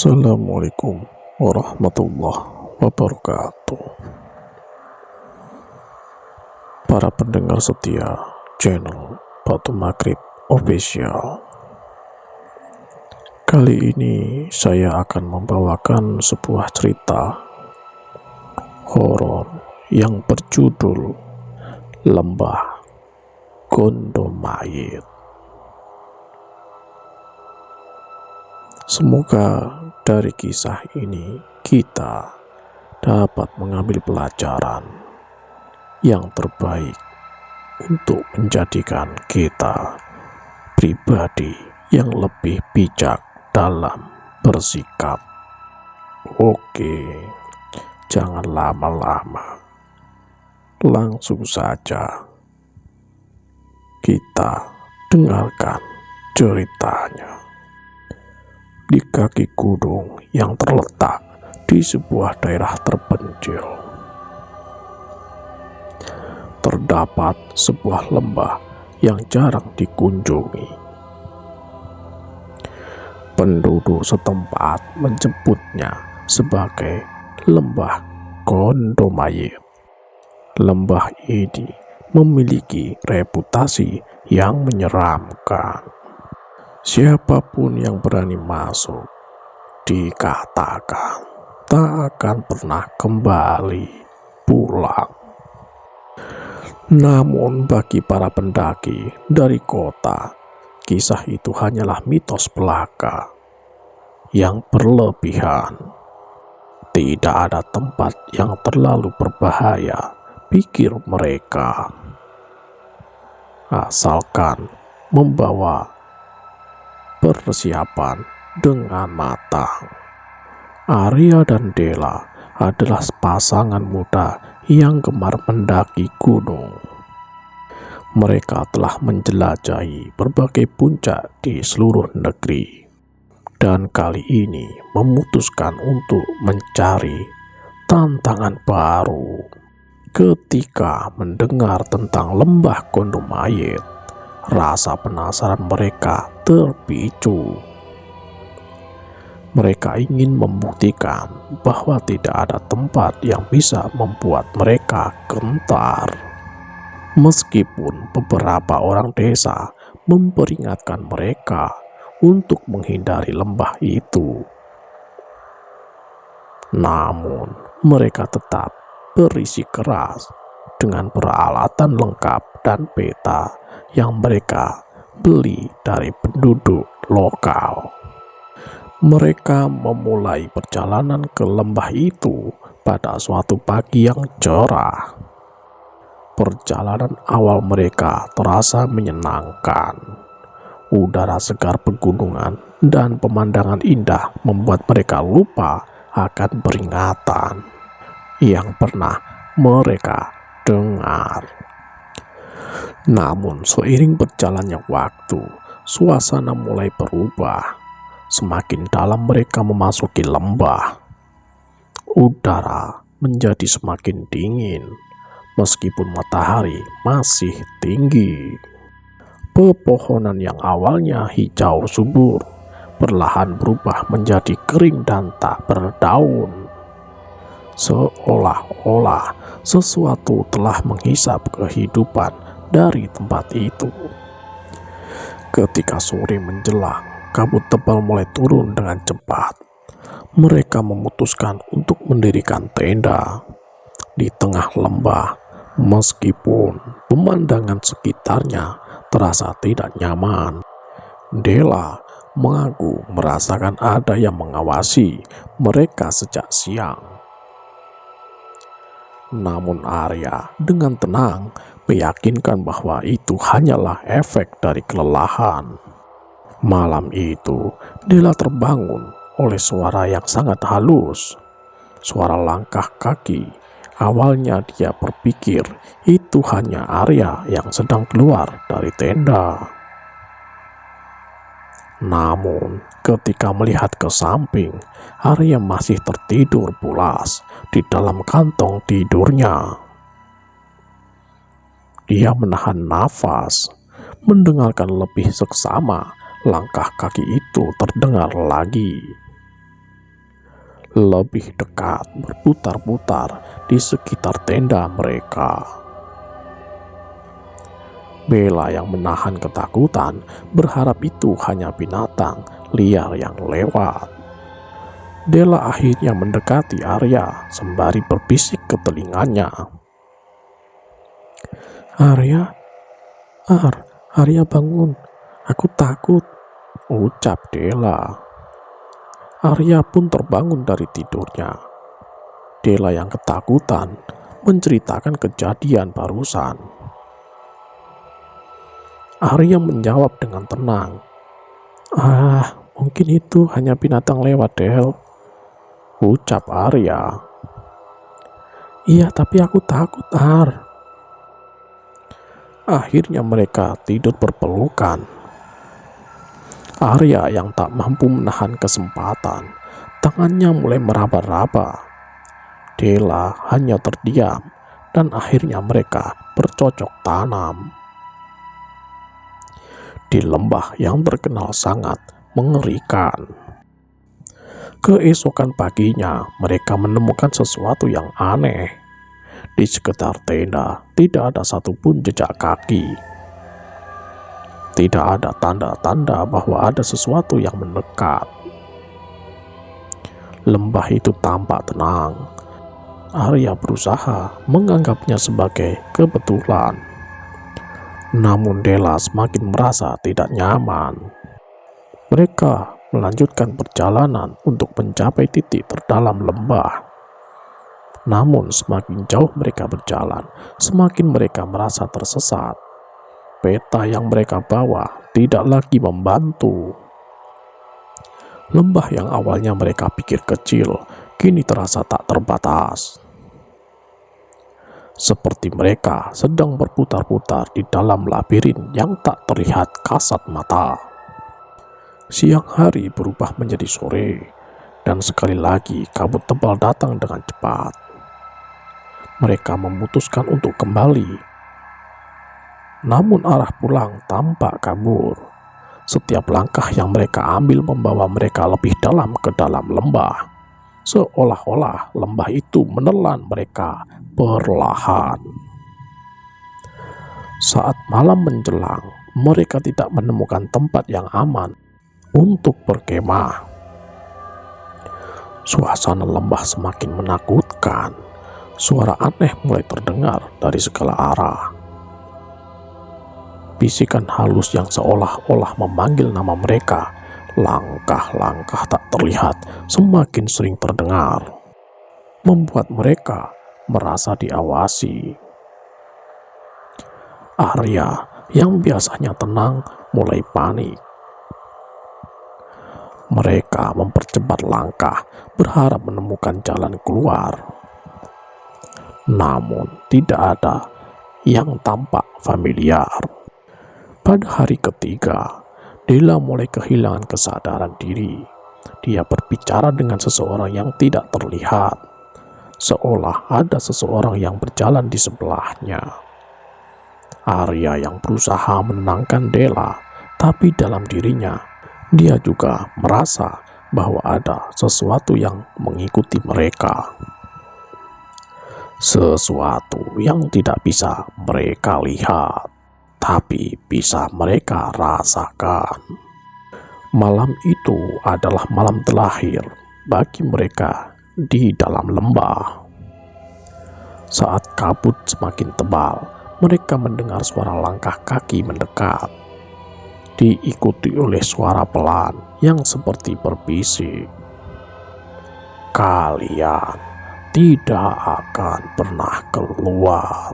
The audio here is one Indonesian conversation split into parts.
Assalamualaikum warahmatullahi wabarakatuh. Para pendengar setia channel Batu Maghrib Official, kali ini saya akan membawakan sebuah cerita horor yang berjudul Lembah Gondomayit. Semoga dari kisah ini kita dapat mengambil pelajaran yang terbaik untuk menjadikan kita pribadi yang lebih bijak dalam bersikap. Oke, jangan lama-lama, langsung saja kita dengarkan ceritanya. Di kaki gunung yang terletak di sebuah daerah terpencil, terdapat sebuah lembah yang jarang dikunjungi. Penduduk setempat menyebutnya sebagai Lembah Gondomayit. Lembah ini memiliki reputasi yang menyeramkan. Siapapun yang berani masuk dikatakan tak akan pernah kembali pulang. Namun bagi para pendaki dari kota, kisah itu hanyalah mitos belaka yang berlebihan. Tidak ada tempat yang terlalu berbahaya, pikir mereka, asalkan membawa persiapan dengan matang. Arya dan Dela adalah pasangan muda yang gemar mendaki gunung. Mereka telah menjelajahi berbagai puncak di seluruh negeri, dan kali ini memutuskan untuk mencari tantangan baru. Ketika mendengar tentang Lembah Gondomayit, rasa penasaran mereka terpicu. Mereka ingin membuktikan bahwa tidak ada tempat yang bisa membuat mereka gentar. Meskipun beberapa orang desa memperingatkan mereka untuk menghindari lembah itu, namun mereka tetap berisi keras dengan peralatan lengkap dan peta yang mereka beli dari penduduk lokal. Mereka memulai perjalanan ke lembah itu pada suatu pagi yang cerah. Perjalanan awal mereka terasa menyenangkan. Udara segar pegunungan dan pemandangan indah membuat mereka lupa akan peringatan yang pernah mereka dengar. Namun seiring berjalannya waktu, suasana mulai berubah. Semakin dalam mereka memasuki lembah, udara menjadi semakin dingin meskipun matahari masih tinggi. Pepohonan yang awalnya hijau subur perlahan berubah menjadi kering dan tak berdaun. Seolah-olah sesuatu telah menghisap kehidupan dari tempat itu. Ketika sore menjelang, kabut tebal mulai turun dengan cepat. Mereka memutuskan untuk mendirikan tenda di tengah lembah, meskipun pemandangan sekitarnya terasa tidak nyaman. Dela mengaku merasakan ada yang mengawasi mereka sejak siang. Namun Arya dengan tenang meyakinkan bahwa itu hanyalah efek dari kelelahan. Malam itu, Dela terbangun oleh suara yang sangat halus. Suara langkah kaki. Awalnya dia berpikir itu hanya Arya yang sedang keluar dari tenda. Namun, ketika melihat ke samping, Arya masih tertidur pulas di dalam kantong tidurnya. Dia menahan nafas, mendengarkan lebih seksama langkah kaki itu terdengar lagi. lebih dekat, berputar-putar di sekitar tenda mereka. Bella yang menahan ketakutan berharap itu hanya binatang liar yang lewat. Della akhirnya mendekati Arya sembari berbisik ke telinganya. Arya bangun, aku takut, ucap Della. Arya pun terbangun dari tidurnya. Della yang ketakutan menceritakan kejadian barusan. Arya menjawab dengan tenang, mungkin itu hanya binatang lewat, Del, ucap Arya. Iya, tapi aku takut, Ar. Akhirnya mereka tidur berpelukan. Arya yang tak mampu menahan kesempatan, tangannya mulai meraba-raba. Della hanya terdiam dan akhirnya mereka bercocok tanam. Di lembah yang terkenal sangat mengerikan. Keesokan paginya mereka menemukan sesuatu yang aneh. Di sekitar tenda tidak ada satupun jejak kaki. Tidak ada tanda-tanda bahwa ada sesuatu yang mendekat. Lembah itu tampak tenang. Arya berusaha menganggapnya sebagai kebetulan. Namun Della semakin merasa tidak nyaman. Mereka melanjutkan perjalanan untuk mencapai titik terdalam lembah. Namun semakin jauh mereka berjalan, semakin mereka merasa tersesat. Peta yang mereka bawa tidak lagi membantu. Lembah yang awalnya mereka pikir kecil, kini terasa tak terbatas. Seperti mereka sedang berputar-putar di dalam labirin yang tak terlihat kasat mata. Siang hari berubah menjadi sore, dan sekali lagi kabut tebal datang dengan cepat. Mereka memutuskan untuk kembali. Namun arah pulang tampak kabur. Setiap langkah yang mereka ambil membawa mereka lebih dalam ke dalam lembah. Seolah-olah lembah itu menelan mereka perlahan. Saat malam menjelang, mereka tidak menemukan tempat yang aman untuk berkemah. Suasana lembah semakin menakutkan. Suara aneh mulai terdengar dari segala arah. Bisikan halus yang seolah-olah memanggil nama mereka. Langkah-langkah tak terlihat semakin sering terdengar, membuat mereka merasa diawasi. Arya yang biasanya tenang mulai panik. Mereka mempercepat langkah, berharap menemukan jalan keluar. Namun tidak ada yang tampak familiar. Pada hari ketiga, Della mulai kehilangan kesadaran diri. Dia berbicara dengan seseorang yang tidak terlihat, seolah ada seseorang yang berjalan di sebelahnya. Arya yang berusaha menenangkan Della, tapi dalam dirinya, dia juga merasa bahwa ada sesuatu yang mengikuti mereka. Sesuatu yang tidak bisa mereka lihat, tapi bisa mereka rasakan. Malam itu adalah malam terakhir bagi mereka di dalam lembah. Saat kabut semakin tebal, mereka mendengar suara langkah kaki mendekat, diikuti oleh suara pelan yang seperti berbisik, "Kalian tidak akan pernah keluar."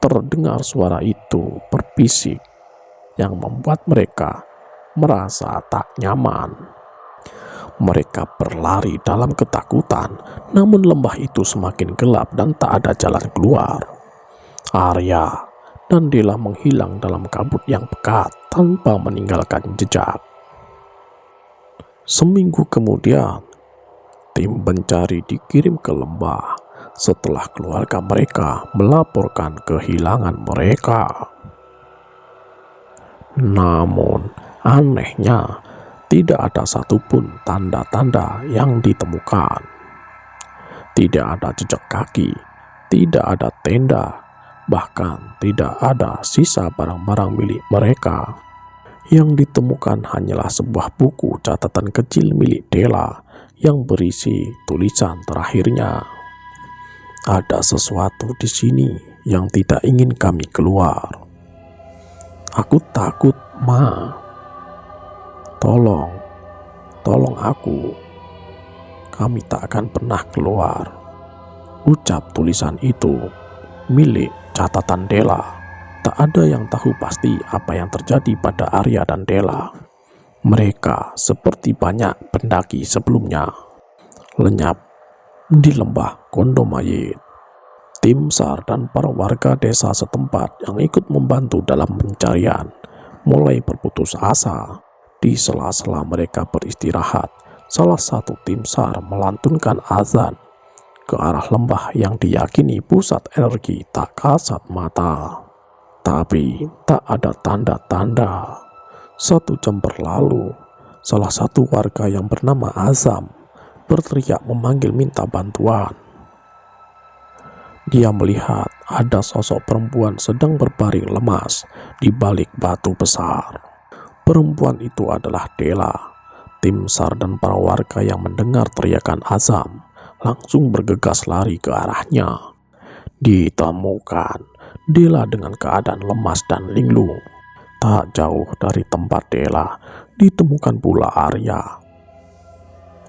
Terdengar suara itu berbisik yang membuat mereka merasa tak nyaman. Mereka berlari dalam ketakutan, namun lembah itu semakin gelap dan tak ada jalan keluar. Arya dan Della menghilang dalam kabut yang pekat tanpa meninggalkan jejak. Seminggu kemudian, tim pencari dikirim ke lembah setelah keluarga mereka melaporkan kehilangan mereka. Namun anehnya, Tidak ada satupun tanda-tanda yang ditemukan. Tidak ada jejak kaki, tidak ada tenda, bahkan tidak ada sisa barang-barang milik mereka. Yang ditemukan hanyalah sebuah buku catatan kecil milik Della yang berisi tulisan terakhirnya. Ada sesuatu di sini yang tidak ingin kami keluar. Aku takut, Ma. Tolong aku. Kami tak akan pernah keluar. Ucap tulisan itu milik catatan Della. Tak ada yang tahu pasti apa yang terjadi pada Arya dan Della. Mereka seperti banyak pendaki sebelumnya, lenyap di lembah Gondomayit. Tim SAR dan para warga desa setempat yang ikut membantu dalam pencarian mulai berputus asa. Di sela-sela mereka beristirahat, salah satu tim SAR melantunkan azan ke arah lembah yang diyakini pusat energi tak kasat mata. Tapi tak ada tanda-tanda. 1 jam berlalu, salah satu warga yang bernama Azam berteriak memanggil minta bantuan. Dia melihat ada sosok perempuan sedang berbaring lemas di balik batu besar. Perempuan itu adalah Della. Tim SAR dan para warga yang mendengar teriakan Azam langsung bergegas lari ke arahnya. Ditemukan Della dengan keadaan lemas dan linglung. Tak jauh dari tempat Della ditemukan pula Arya.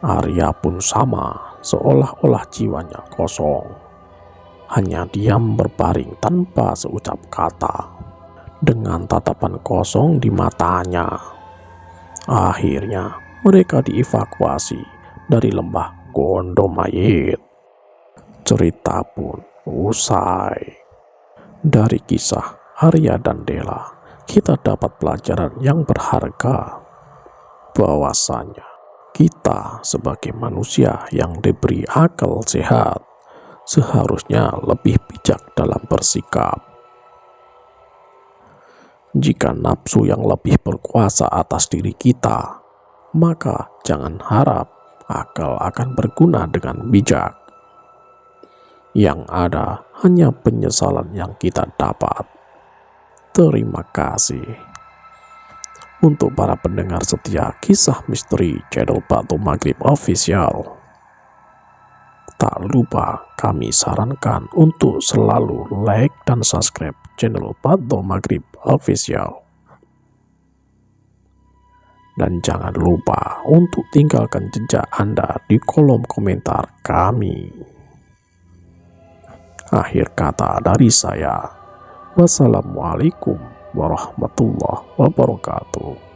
Arya pun sama, seolah-olah jiwanya kosong. Hanya diam berbaring tanpa seucap kata, dengan tatapan kosong di matanya. Akhirnya mereka dievakuasi dari lembah Gondomayit. Cerita pun usai. Dari kisah Arya dan Della, kita dapat pelajaran yang berharga, bahwasanya kita sebagai manusia yang diberi akal sehat seharusnya lebih bijak dalam bersikap. Jika nafsu yang lebih berkuasa atas diri kita, maka jangan harap akal akan berguna dengan bijak. Yang ada hanya penyesalan yang kita dapat. Terima kasih. Untuk para pendengar setia kisah misteri channel Pak Dom Maghrib Official, tak lupa kami sarankan untuk selalu like dan subscribe channel Pak Dom Maghrib Official. Dan jangan lupa untuk tinggalkan jejak Anda di kolom komentar kami. Akhir kata dari saya, wassalamualaikum warahmatullahi wabarakatuh.